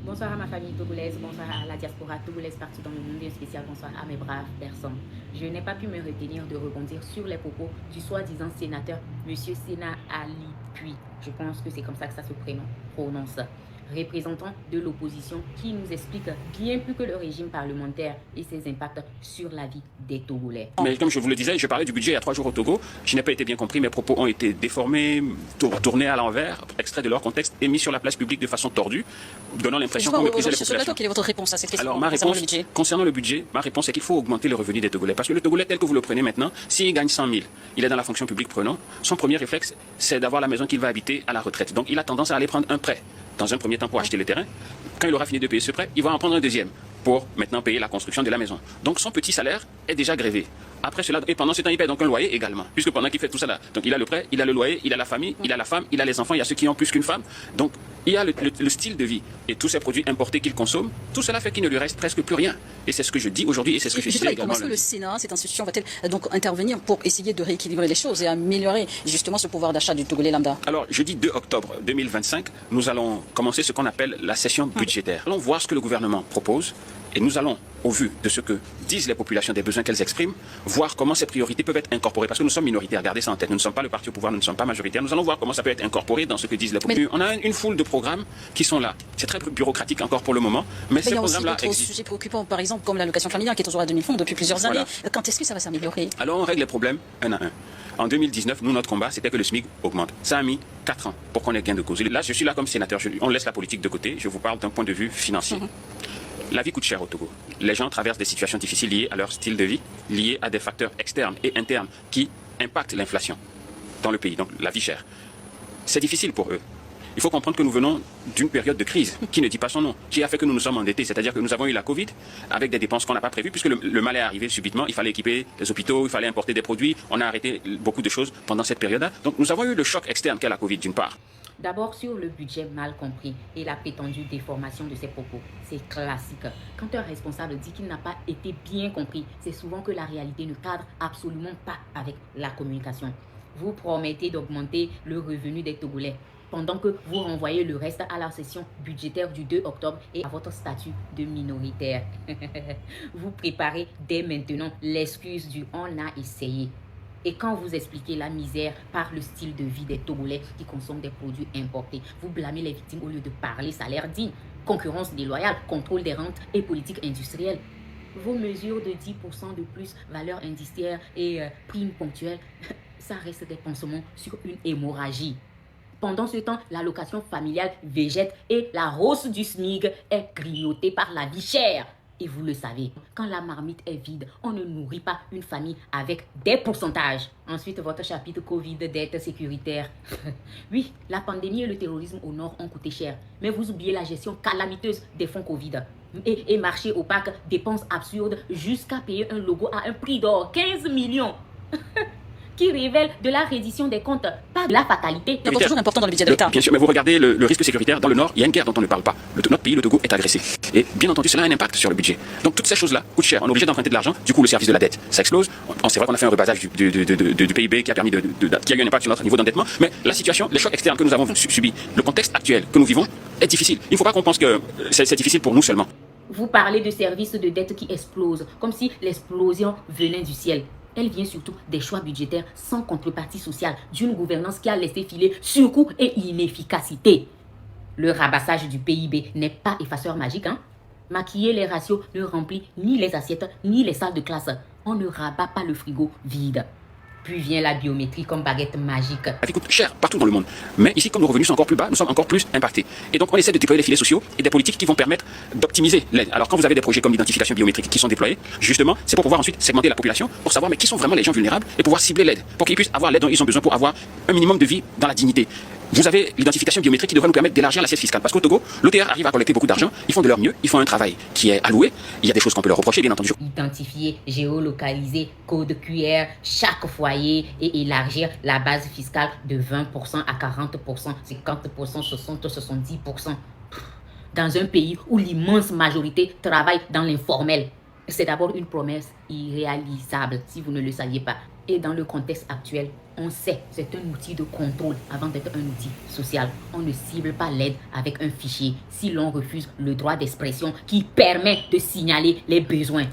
Bonsoir à ma famille togolaise, bonsoir à la diaspora togolaise partout dans le monde et un spécial bonsoir à mes braves personnes. Je n'ai pas pu me retenir de rebondir sur les propos du soi-disant sénateur Monsieur Sénat Ali Puy. Je pense que c'est comme ça que ça se prononce. Représentant de l'opposition qui nous explique bien plus que le régime parlementaire et ses impacts sur la vie des Togolais. Mais comme je vous le disais, je parlais du budget il y a 3 jours au Togo. Je n'ai pas été bien compris, mes propos ont été déformés, tournés à l'envers, extraits de leur contexte et mis sur la place publique de façon tordue, donnant l'impression qu'on méprisait les populations. Quelle est votre réponse à cette question? Alors ma réponse, concernant le budget, ma réponse est qu'il faut augmenter le revenu des Togolais. Parce que le Togolais tel que vous le prenez maintenant, s'il gagne 100 000, il est dans la fonction publique prenant, son premier réflexe, c'est d'avoir la maison qu'il va habiter à la retraite. Donc il a tendance à aller prendre un prêt dans un premier temps pour acheter le terrain. Quand il aura fini de payer ce prêt, il va en prendre un deuxième pour maintenant payer la construction de la maison. Donc son petit salaire est déjà grévé. Après cela, et pendant ce temps, il paie donc un loyer également, puisque pendant qu'il fait tout ça là, donc il a le prêt, il a le loyer, il a la famille, il a la femme, il a les enfants, il y a ceux qui ont plus qu'une femme. Donc il y a le style de vie et tous ces produits importés qu'il consomme, tout cela fait qu'il ne lui reste presque plus rien. Et c'est ce que je dis aujourd'hui et c'est ce que je dis également. Comment est-ce que le Sénat, cette institution, va-t-elle donc intervenir pour essayer de rééquilibrer les choses et améliorer justement ce pouvoir d'achat du Togolais lambda? Alors, jeudi 2 octobre 2025, nous allons commencer ce qu'on appelle la session budgétaire. Nous allons voir ce que le gouvernement propose et nous allons, au vu de ce que disent les populations, des besoins qu'elles expriment, voir comment ces priorités peuvent être incorporées. Parce que nous sommes minoritaires, gardez ça en tête. Nous ne sommes pas le parti au pouvoir, nous ne sommes pas majoritaires. Nous allons voir comment ça peut être incorporé dans ce que disent les populations. On a une foule de programmes qui sont là. C'est très bureaucratique encore pour le moment, mais ces programmes-là existent. Il y a aussi d'autres sujets préoccupants, par exemple, comme l'allocation familiale qui est toujours à 2000 francs depuis plusieurs années. Quand est-ce que ça va s'améliorer? Alors on règle les problèmes un à un. En 2019, nous, notre combat, c'était que le SMIC augmente. Ça a mis 4 ans pour qu'on ait gain de cause. Là, je suis là comme sénateur. On laisse la politique de côté. Je vous parle d'un point de vue financier. La vie coûte cher au Togo. Les gens traversent des situations difficiles liées à leur style de vie, liées à des facteurs externes et internes qui impactent l'inflation dans le pays, donc la vie chère. C'est difficile pour eux. Il faut comprendre que nous venons d'une période de crise qui ne dit pas son nom, qui a fait que nous nous sommes endettés. C'est-à-dire que nous avons eu la Covid avec des dépenses qu'on n'a pas prévues, puisque le mal est arrivé subitement. Il fallait équiper les hôpitaux, il fallait importer des produits. On a arrêté beaucoup de choses pendant cette période-là. Donc nous avons eu le choc externe qu'est la Covid d'une part. D'abord sur le budget mal compris et la prétendue déformation de ses propos. C'est classique. Quand un responsable dit qu'il n'a pas été bien compris, c'est souvent que la réalité ne cadre absolument pas avec la communication. Vous promettez d'augmenter le revenu des Togolais pendant que vous renvoyez le reste à la session budgétaire du 2 octobre et à votre statut de minoritaire. Vous préparez dès maintenant l'excuse du « on a essayé ». Et quand vous expliquez la misère par le style de vie des Togolais qui consomment des produits importés, vous blâmez les victimes au lieu de parler salaire digne, concurrence déloyale, contrôle des rentes et politique industrielle. Vos mesures de 10% de plus, valeur indiciaire et primes ponctuelles, ça reste des pansements sur une hémorragie. Pendant ce temps, l'allocation familiale végète et la hausse du SMIC est grignotée par la vie chère. Et vous le savez, quand la marmite est vide, on ne nourrit pas une famille avec des pourcentages. Ensuite, votre chapitre Covid, dette sécuritaire. Oui, la pandémie et le terrorisme au nord ont coûté cher. Mais vous oubliez la gestion calamiteuse des fonds Covid. Et marché opaque, dépenses absurdes, jusqu'à payer un logo à un prix d'or, 15 millions. Qui révèle de la reddition des comptes, pas de la fatalité. C'est toujours important dans le budget de l'État. Bien sûr, mais vous regardez le risque sécuritaire dans le Nord, il y a une guerre dont on ne parle pas. Notre pays, le Togo, est agressé. Et bien entendu, cela a un impact sur le budget. Donc toutes ces choses-là coûtent cher. On est obligé d'emprunter de l'argent. Du coup, le service de la dette, ça explose. C'est vrai qu'on a fait un rebasage du PIB qui a permis qui a eu un impact sur notre niveau d'endettement. Mais la situation, les chocs externes que nous avons subis, le contexte actuel que nous vivons est difficile. Il ne faut pas qu'on pense que c'est difficile pour nous seulement. Vous parlez de services de dette qui explosent, comme si l'explosion venait du ciel. Elle vient surtout des choix budgétaires sans contrepartie sociale, d'une gouvernance qui a laissé filer surcoût et inefficacité. Le rabassage du PIB n'est pas effaceur magique, hein? Maquiller les ratios ne remplit ni les assiettes ni les salles de classe. On ne rabat pas le frigo vide. Puis vient la biométrie comme baguette magique. La vie coûte cher partout dans le monde. Mais ici, comme nos revenus sont encore plus bas, nous sommes encore plus impactés. Et donc, on essaie de déployer les filets sociaux et des politiques qui vont permettre d'optimiser l'aide. Alors, quand vous avez des projets comme l'identification biométrique qui sont déployés, justement, c'est pour pouvoir ensuite segmenter la population pour savoir mais qui sont vraiment les gens vulnérables et pouvoir cibler l'aide pour qu'ils puissent avoir l'aide dont ils ont besoin pour avoir un minimum de vie dans la dignité. Vous avez l'identification biométrique qui devrait nous permettre d'élargir l'assiette fiscale. Parce qu'au Togo, l'OTR arrive à collecter beaucoup d'argent, ils font de leur mieux, ils font un travail qui est alloué. Il y a des choses qu'on peut leur reprocher, bien entendu. Identifier, géolocaliser, code QR, chaque foyer et élargir la base fiscale de 20% à 40%, 50%, 60%, 70%. Dans un pays où l'immense majorité travaille dans l'informel. C'est d'abord une promesse irréalisable si vous ne le saviez pas. Et dans le contexte actuel, on sait, c'est un outil de contrôle avant d'être un outil social. On ne cible pas l'aide avec un fichier si l'on refuse le droit d'expression qui permet de signaler les besoins.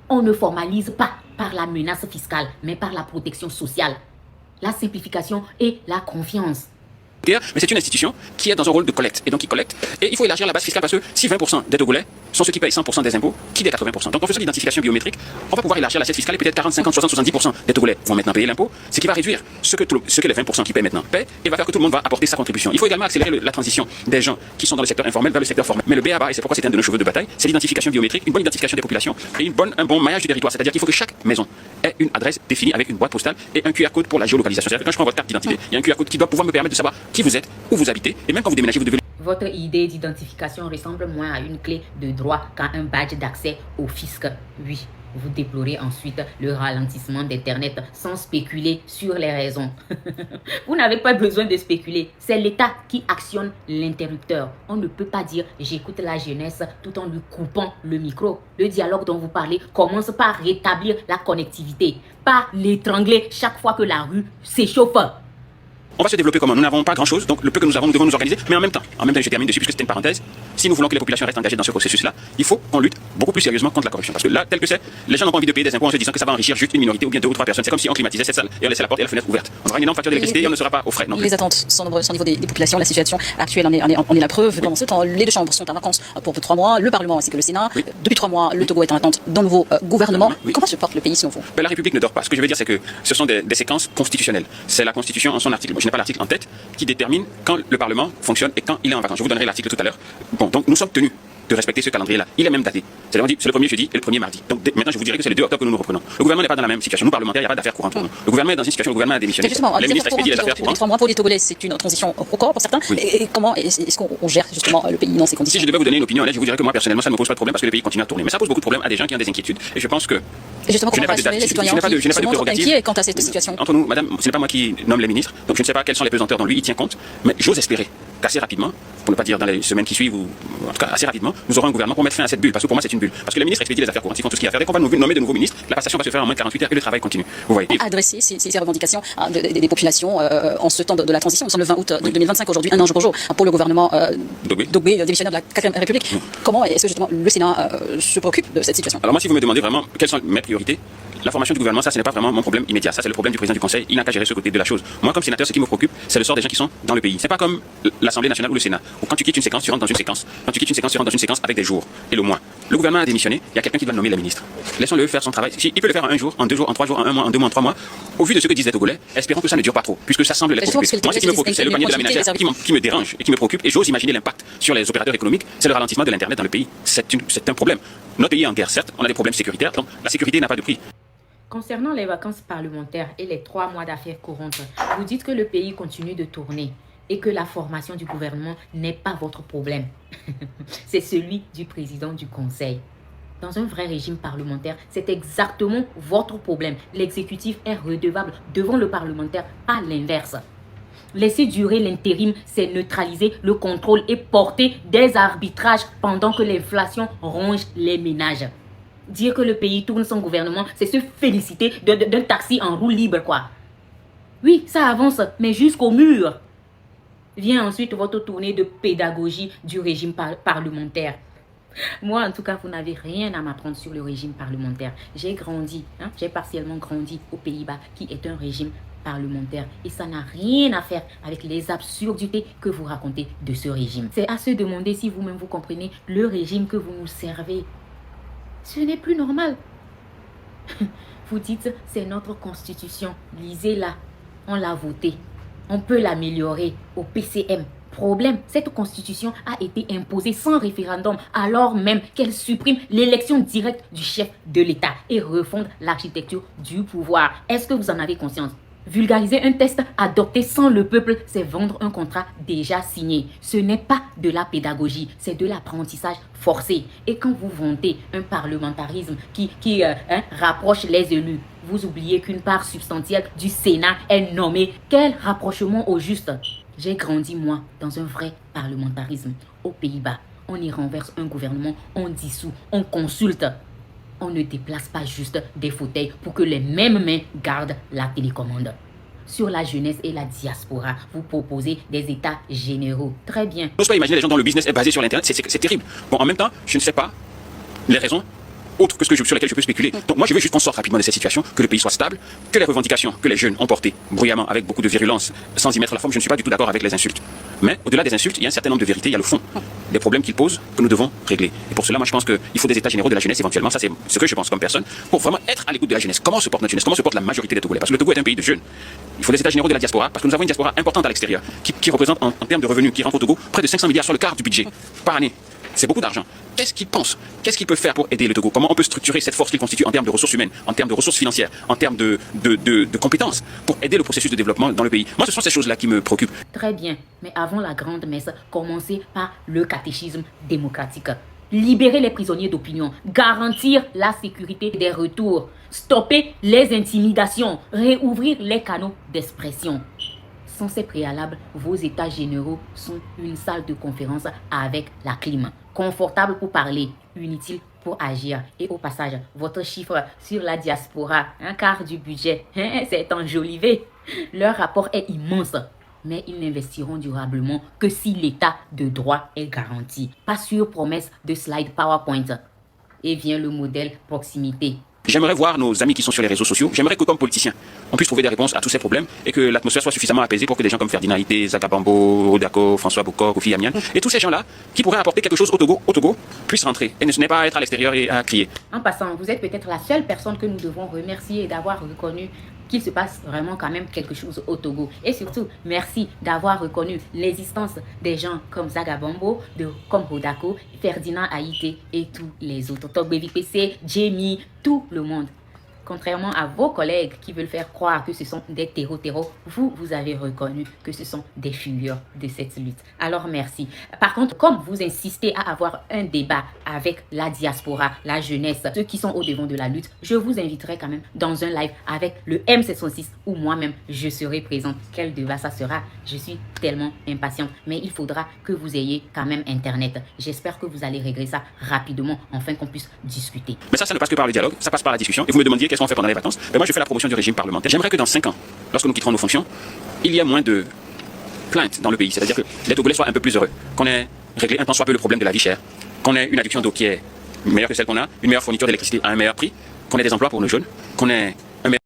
On ne formalise pas par la menace fiscale, mais par la protection sociale, la simplification et la confiance. Mais c'est une institution qui est dans un rôle de collecte, et donc qui collecte, et il faut élargir la base fiscale parce que si 20% des Togolais sont ceux qui payent 100% des impôts, qui des 80%? Donc en faisant l'identification biométrique, on va pouvoir élargir l'assiette fiscale et peut-être 40, 50, 60, 70% des Togolais vont maintenant payer l'impôt, ce qui va réduire ce que les 20% qui payent maintenant paient, et va faire que tout le monde va apporter sa contribution. Il faut également accélérer la transition des gens qui sont dans le secteur informel vers le secteur formel. Mais le B.A.B.A., et c'est pourquoi c'est un de nos chevaux de bataille, c'est l'identification biométrique, une bonne identification des populations et un bon maillage du territoire. C'est-à-dire qu'il faut que chaque maison ait une adresse définie avec une boîte postale et un QR code pour la géolocalisation. C'est-à-dire que quand je prends votre carte d'identité, il y a un QR code qui doit pouvoir me permettre de savoir qui vous êtes, où vous habitez, et même quand vous déménagez, vous devez... Votre idée d'identification ressemble moins à une clé de droit qu'à un badge d'accès au fisc. Oui, vous déplorez ensuite le ralentissement d'Internet sans spéculer sur les raisons. Vous n'avez pas besoin de spéculer. C'est l'État qui actionne l'interrupteur. On ne peut pas dire « j'écoute la jeunesse » tout en lui coupant le micro. Le dialogue dont vous parlez commence par rétablir la connectivité, pas l'étrangler chaque fois que la rue s'échauffe. On va se développer comment? Nous n'avons pas grand-chose, donc le peu que nous avons, nous devons nous organiser. Mais en même temps, je termine dessus puisque c'était une parenthèse. Si nous voulons que les populations restent engagées dans ce processus-là, il faut qu'on lutte beaucoup plus sérieusement contre la corruption. Parce que là, tel que c'est, les gens n'ont pas envie de payer des impôts en se disant que ça va enrichir juste une minorité ou bien 2 ou 3 personnes. C'est comme si on climatisait cette salle et on laissait la porte et la fenêtre ouverte. On aura une énorme facture d'électricité et on ne sera pas au frais. Les attentes sont nombreuses au niveau des populations. La situation actuelle en est la preuve. Pendant ce temps, les deux chambres sont en vacances pour 3 mois. Le Parlement ainsi que le Sénat. Oui. Depuis 3 mois, le Togo est en attente d'un nouveau gouvernement. Oui. Comment se porte le pays selon vous? La République ne dort pas. Ce que je veux dire, c'est que ce sont des séquences constitutionnelles. C'est la Constitution en son article. Moi, je n'ai pas l'article en tête, qui détermine quand le Parlement fonctionne et quand il est en vacances. Je vous donnerai l'article tout à l'heure. Bon, donc nous sommes tenus de respecter ce calendrier-là. Il est même daté. C'est-à-dire, c'est le premier jeudi et le premier mardi. Donc maintenant, je vous dirai que c'est le 2 octobre que nous nous reprenons. Le gouvernement n'est pas dans la même situation. Nous, parlementaires, il n'y a pas d'affaires courantes pour nous. Le gouvernement est dans une situation où le gouvernement a démissionné. Les ministres expédient les affaires courantes. 3 mois pour les Togolais, c'est une transition record pour certains. Oui. Et comment est-ce qu'on gère justement le pays dans ces conditions? Si je devais vous donner une opinion, là, je vous dirais que moi, personnellement, ça ne me pose pas de problème parce que le pays continue à tourner. Mais ça pose beaucoup de problèmes à des gens qui ont des inquiétudes. Et je pense que justement, comment rassurer les citoyens qui se montrent inquiets quant à cette situation? Entre nous, madame, ce n'est pas moi qui nomme les ministres, donc je ne sais pas quelles sont les pesanteurs dont lui il tient compte, mais j'ose espérer qu'assez rapidement, pour ne pas dire dans les semaines qui suivent, ou en tout cas assez rapidement, nous aurons un gouvernement pour mettre fin à cette bulle, parce que pour moi c'est une bulle. Parce que les ministres expédient les affaires courantes, ils font tout ce qu'il y a à faire. Dès qu'on va nous nommer de nouveaux ministres, la passation va se faire en moins de 48 heures et le travail continue. Vous voyez. Adresser ces revendications des populations en ce temps de la transition. Nous sommes le 20 août 2025 aujourd'hui, un an jour pour jour, pour le gouvernement Dogbé, démissionnaire de la 4e République. Comment est-ce que justement le Sénat se préoccupe de cette situation? Alors moi, si vous me demandez vraiment quelles sont mes priorités, la formation du gouvernement, ça ce n'est pas vraiment mon problème immédiat. Ça c'est le problème du président du Conseil. Il n'a qu'à gérer ce côté de la chose. Moi, comme sénateur, ce qui me préoccupe, c'est le sort des gens qui sont dans le pays. C'est pas comme l'Assemblée nationale ou le Sénat, où quand tu quittes une séquence, tu rentres dans une séquence. Quand tu quittes une séquence, tu rentres dans une séquence avec des jours et le mois. Le gouvernement a démissionné. Il y a quelqu'un qui doit nommer les ministres. Laissons-le faire son travail. Il peut le faire en 1 jour, en 2 jours, en 3 jours, en 1 mois, en 2 mois, en 3 mois. Au vu de ce que disent les Togolais, espérons que ça ne dure pas trop, puisque ça semble les préoccuper. Moi, ce qui me préoccupe, c'est le panier de la ménagère qui me dérange et qui me préoccupe. Et j'ose imaginer l'impact sur les opérateurs économiques. C'est le ralentissement de l'internet dans le pays. C'est un problème. Notre pays est en guerre, certes. On a des problèmes sécuritaires. Donc la sécurité n'a pas de prix. Concernant les vacances parlementaires et les 3 mois d'affaires courantes, vous dites que le pays continue de tourner et que la formation du gouvernement n'est pas votre problème. C'est celui du président du Conseil. Dans un vrai régime parlementaire, c'est exactement votre problème. L'exécutif est redevable devant le parlementaire, pas l'inverse. Laisser durer l'intérim, c'est neutraliser le contrôle et porter des arbitrages pendant que l'inflation ronge les ménages. Dire que le pays tourne sans gouvernement, c'est se féliciter d'un taxi en roue libre, quoi. Oui, ça avance, mais jusqu'au mur. Vient ensuite votre tournée de pédagogie du régime parlementaire. Moi, en tout cas, vous n'avez rien à m'apprendre sur le régime parlementaire. J'ai grandi, j'ai partiellement grandi aux Pays-Bas, qui est un régime parlementaire. Et ça n'a rien à faire avec les absurdités que vous racontez de ce régime. C'est à se demander si vous-même vous comprenez le régime que vous nous servez. Ce n'est plus normal. Vous dites, c'est notre constitution. Lisez-la. On l'a votée. On peut l'améliorer au PCM. Problème, cette constitution a été imposée sans référendum alors même qu'elle supprime l'élection directe du chef de l'État et refonde l'architecture du pouvoir. Est-ce que vous en avez conscience? Vulgariser un texte adopté sans le peuple, c'est vendre un contrat déjà signé. Ce n'est pas de la pédagogie, c'est de l'apprentissage forcé. Et quand vous vantez un parlementarisme qui rapproche les élus, vous oubliez qu'une part substantielle du Sénat est nommée. Quel rapprochement au juste? J'ai grandi, moi, dans un vrai parlementarisme. Aux Pays-Bas, on y renverse un gouvernement, on dissout, on consulte. On ne déplace pas juste des fauteuils pour que les mêmes mains gardent la télécommande. Sur la jeunesse et la diaspora, vous proposez des états généraux. Très bien. Je n'ose pas imaginer les gens dont le business est basé sur l'Internet, c'est terrible. Bon, en même temps, je ne sais pas les raisons autres que sur lesquelles je peux spéculer. Donc moi, je veux juste qu'on sorte rapidement de cette situation, que le pays soit stable, que les revendications que les jeunes ont portées bruyamment, avec beaucoup de virulence, sans y mettre la forme, je ne suis pas du tout d'accord avec les insultes. Mais au-delà des insultes, il y a un certain nombre de vérités, il y a le fond des problèmes qu'ils posent que nous devons régler. Et pour cela, moi, je pense qu'il faut des états généraux de la jeunesse éventuellement. Ça, c'est ce que je pense comme personne, pour vraiment être à l'écoute de la jeunesse. Comment se porte notre jeunesse? Comment se porte la majorité des Togolais? Parce que le Togo est un pays de jeunes. Il faut des états généraux de la diaspora, parce que nous avons une diaspora importante à l'extérieur, qui représente en termes de revenus, qui rentre au Togo près de 500 milliards, sur le quart du budget par année. C'est beaucoup d'argent. Qu'est-ce qu'ils pensent? Qu'est-ce qu'ils peuvent faire pour aider le Togo? Comment on peut structurer cette force qu'il constitue en termes de ressources humaines, en termes de ressources financières, en termes de compétences pour aider le processus de développement dans le pays? Moi, ce sont ces choses-là qui me préoccupent. Très bien, mais avant la grande messe, commencez par le catéchisme démocratique. Libérer les prisonniers d'opinion, garantir la sécurité des retours, stopper les intimidations, réouvrir les canaux d'expression. Sans ces préalables, vos états généraux sont une salle de conférence avec la clim. Confortable pour parler, inutile pour agir. Et au passage, votre chiffre sur la diaspora, un quart du budget, c'est enjolivé. Leur rapport est immense. Mais ils n'investiront durablement que si l'état de droit est garanti. Pas sur promesse de slide PowerPoint. Et vient le modèle proximité. J'aimerais voir nos amis qui sont sur les réseaux sociaux, j'aimerais que comme politiciens, on puisse trouver des réponses à tous ces problèmes et que l'atmosphère soit suffisamment apaisée pour que des gens comme Ferdinand Ité, Zagabambo, Odako, François Bokor, Kofi Amian, et tous ces gens-là qui pourraient apporter quelque chose au Togo, puissent rentrer et ne n'est pas à être à l'extérieur et à crier. En passant, vous êtes peut-être la seule personne que nous devons remercier d'avoir reconnu qu'il se passe vraiment quand même quelque chose au Togo. Et surtout, merci d'avoir reconnu l'existence des gens comme Zagabambo, comme Odako, Ferdinand Haïté et tous les autres. Togbevi PC, Jamie, tout le monde. Contrairement à vos collègues qui veulent faire croire que ce sont des terreaux, vous avez reconnu que ce sont des figures de cette lutte. Alors merci. Par contre, comme vous insistez à avoir un débat avec la diaspora, la jeunesse, ceux qui sont au devant de la lutte, je vous inviterai quand même dans un live avec le M706 où moi-même je serai présente. Quel débat ça sera? Je suis tellement impatiente. Mais il faudra que vous ayez quand même Internet. J'espère que vous allez régler ça rapidement afin qu'on puisse discuter. Mais ça ne passe que par le dialogue, ça passe par la discussion. Et vous me demandiez qu'est-ce qu'on fait pendant les vacances? Ben moi, je fais la promotion du régime parlementaire. J'aimerais que dans 5 ans, lorsque nous quitterons nos fonctions, il y ait moins de plaintes dans le pays. C'est-à-dire que les Togolais soient un peu plus heureux, qu'on ait réglé un tant soit peu le problème de la vie chère, qu'on ait une adduction d'eau qui est meilleure que celle qu'on a, une meilleure fourniture d'électricité à un meilleur prix, qu'on ait des emplois pour nos jeunes, qu'on ait